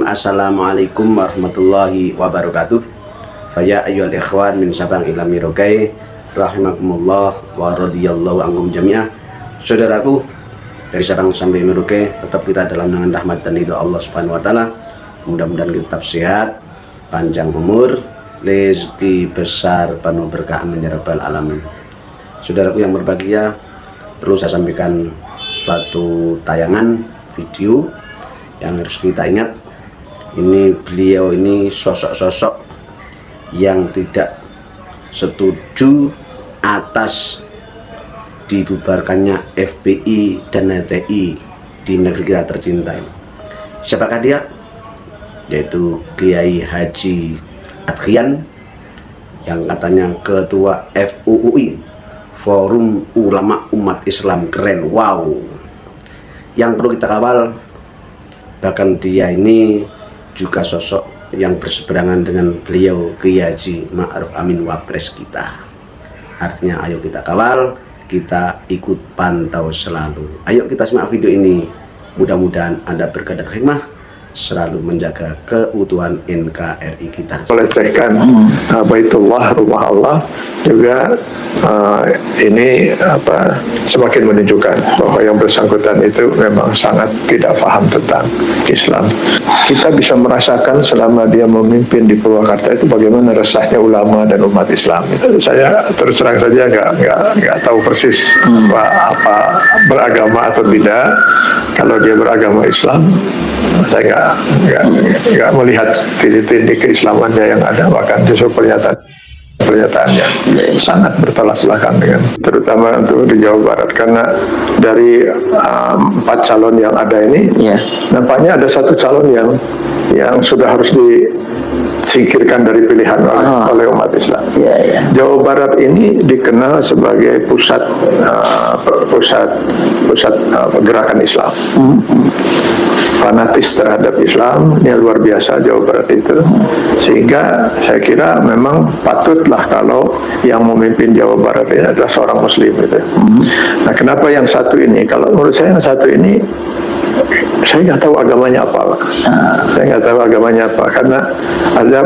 Assalamualaikum warahmatullahi wabarakatuh. Faya ayyuhal ikhwan min Sabang ila Merauke rahimakumullah wa radhiyallahu ankum jami'ah. Saudaraku dari Sabang sampai Merauke, tetap kita dalam naungan rahmat dan ridho Allah Subhanahu wa taala. Mudah-mudahan kita tetap sehat, panjang umur, rezeki besar, penuh berkah, amin ya rabbal alamin. Saudaraku yang berbahagia, perlu saya sampaikan suatu tayangan video yang harus kita ingat. Ini beliau ini sosok-sosok yang tidak setuju atas dibubarkannya FPI dan HTI di negeri kita tercinta ini. Siapakah dia? Yaitu Kiai Haji Adrian, yang katanya ketua FUUI, Forum Ulama Umat Islam. Keren, wow. Yang perlu kita kawal. Bahkan dia ini juga sosok yang berseberangan dengan beliau Kiai Haji Ma'ruf Amin Wapres kita. Artinya ayo kita kawal, kita ikut pantau selalu. Ayo kita simak video ini. Mudah-mudahan Anda berkah dan hikmah, selalu menjaga keutuhan NKRI kita. Melecehkan Baitullah, rumah Allah juga ini semakin menunjukkan bahwa yang bersangkutan itu memang sangat tidak paham tentang Islam. Kita bisa merasakan selama dia memimpin di Purwakarta itu bagaimana resahnya ulama dan umat Islam. Saya terus terang saja nggak tahu persis apa beragama atau tidak. Kalau dia beragama Islam, saya nggak melihat titik-titik keislamannya yang ada, bahkan justru pernyataannya sangat bertolak belakang dengan, terutama untuk di Jawa Barat, karena dari 4 calon yang ada ini, nampaknya ada 1 calon yang sudah harus disingkirkan dari pilihan oleh umat Islam. Jawa Barat ini dikenal sebagai pusat gerakan Islam. Fanatis terhadap Islam, ini luar biasa Jawa Barat itu, sehingga saya kira memang patutlah kalau yang memimpin Jawa Barat ini adalah seorang Muslim gitu. Nah, kenapa yang satu ini? Kalau menurut saya yang satu ini, saya nggak tahu agamanya apa, saya nggak tahu agamanya apa, karena ada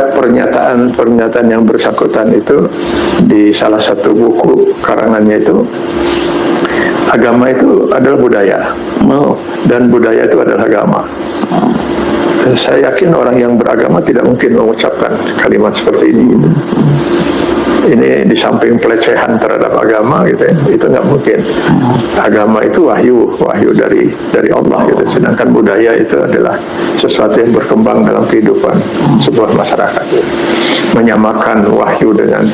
pernyataan yang bersangkutan itu di salah satu buku karangannya itu, agama itu adalah budaya, dan budaya itu adalah agama. Saya yakin orang yang beragama tidak mungkin mengucapkan kalimat seperti ini gitu. Ini di samping pelecehan terhadap agama gitu ya, itu nggak mungkin. Agama itu wahyu dari Allah gitu, sedangkan budaya itu adalah sesuatu yang berkembang dalam kehidupan sebuah masyarakat gitu. Menyamakan wahyu dengan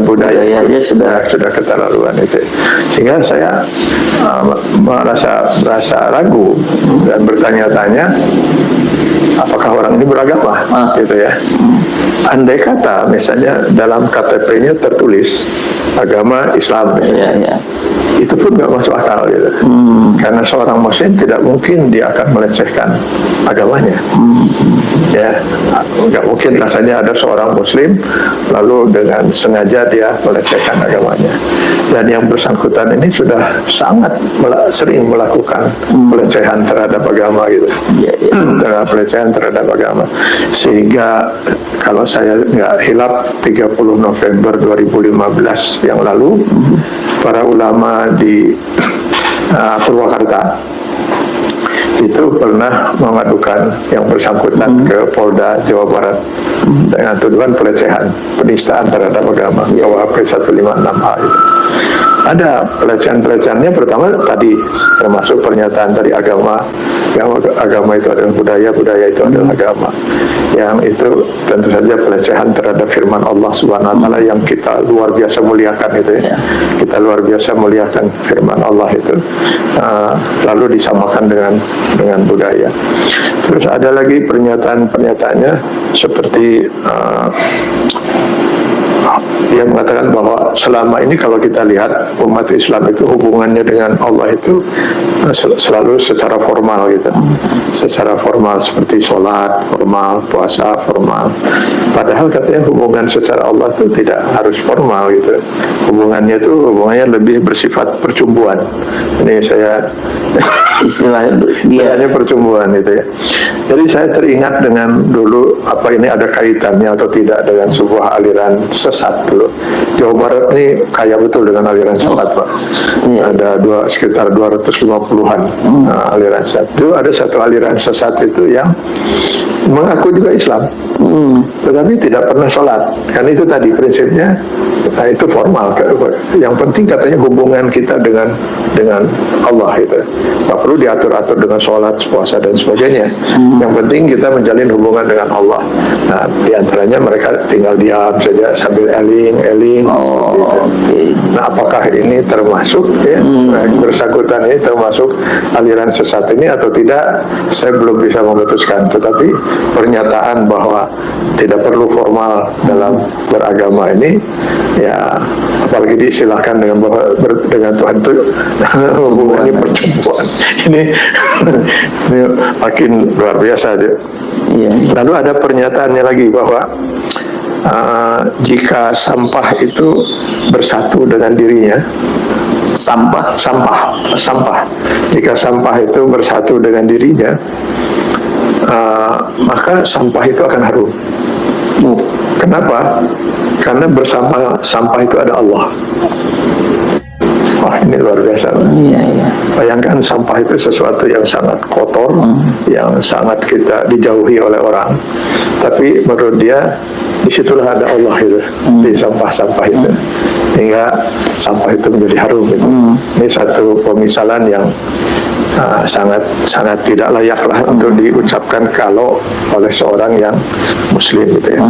budaya ya sudah keterlaluan itu, sehingga saya merasa ragu dan bertanya-tanya, apakah orang ini beragama gitu ya. Andai kata misalnya dalam KTP-nya tertulis agama Islam misalnya, itu pun nggak masuk akal gitu. Karena seorang Muslim tidak mungkin dia akan melecehkan agamanya. Ya, nggak mungkin rasanya ada seorang Muslim lalu dengan sengaja dia melecehkan agamanya. Dan yang bersangkutan ini sudah sangat sering melakukan pelecehan terhadap agama gitu. Pelecehan terhadap agama, sehingga kalau saya nggak hilap 30 November 2015 yang lalu, para ulama di Purwakarta itu pernah mengadukan yang bersangkutan ke Polda Jawa Barat dengan tuduhan pelecehan, penistaan terhadap agama, KUHP 156A itu. Ada pelecehan-pelecehannya, pertama tadi termasuk pernyataan dari agama itu adalah budaya, budaya itu adalah agama. Yang itu tentu saja pelecehan terhadap firman Allah Subhanahu wa taala yang kita luar biasa muliakan itu ya. Kita luar biasa muliakan firman Allah itu. Lalu disamakan dengan budaya. Terus ada lagi pernyataan-pernyataannya seperti dia mengatakan bahwa selama ini kalau kita lihat umat Islam itu hubungannya dengan Allah itu selalu secara formal gitu, secara formal seperti sholat formal, puasa formal. Padahal katanya hubungan secara Allah itu tidak harus formal gitu. Hubungannya lebih bersifat percumbuan. Ini saya istilahnya dia hanya percumbuan itu ya. Jadi saya teringat dengan dulu apa ini ada kaitannya atau tidak dengan sebuah aliran sesat dulu. Jawa Barat ini kaya betul dengan aliran sesat, Pak. Iya. Ada sekitar 250-an aliran sesat. Itu ada satu aliran sesat itu yang mengaku juga Islam, tetapi tidak pernah sholat. Kan itu tadi prinsipnya. Nah, itu formal. Yang penting katanya hubungan kita dengan Allah itu. Tak perlu diatur-atur dengan sholat, puasa dan sebagainya. Yang penting kita menjalin hubungan dengan Allah. Nah, diantaranya mereka tinggal diam saja sambil eling. Oke. Nah, apakah ini termasuk ya, bersangkutan ini termasuk aliran sesat ini atau tidak? Saya belum bisa memutuskan. Tetapi pernyataan bahwa tidak perlu formal dalam beragama ini, ya apalagi diistilahkan dengan bahwa dengan Tuhan itu hubungannya percumbuan. Ini makin luar biasa aja. Iya. Lalu ada pernyataannya lagi bahwa jika sampah itu bersatu dengan dirinya, sampah. Jika sampah itu bersatu dengan dirinya, maka sampah itu akan harum. Kenapa? Karena bersama sampah itu ada Allah. Wah, ini luar biasa. Iya. Bayangkan sampah itu sesuatu yang sangat kotor, yang sangat kita dijauhi oleh orang. Tapi menurut dia, disitulah ada Allah itu, di sampah-sampah itu. Hingga sampah itu menjadi harum. Gitu. Ini satu pemisalan yang sangat tidak layak lah untuk diucapkan kalau oleh seorang yang Muslim gitu ya.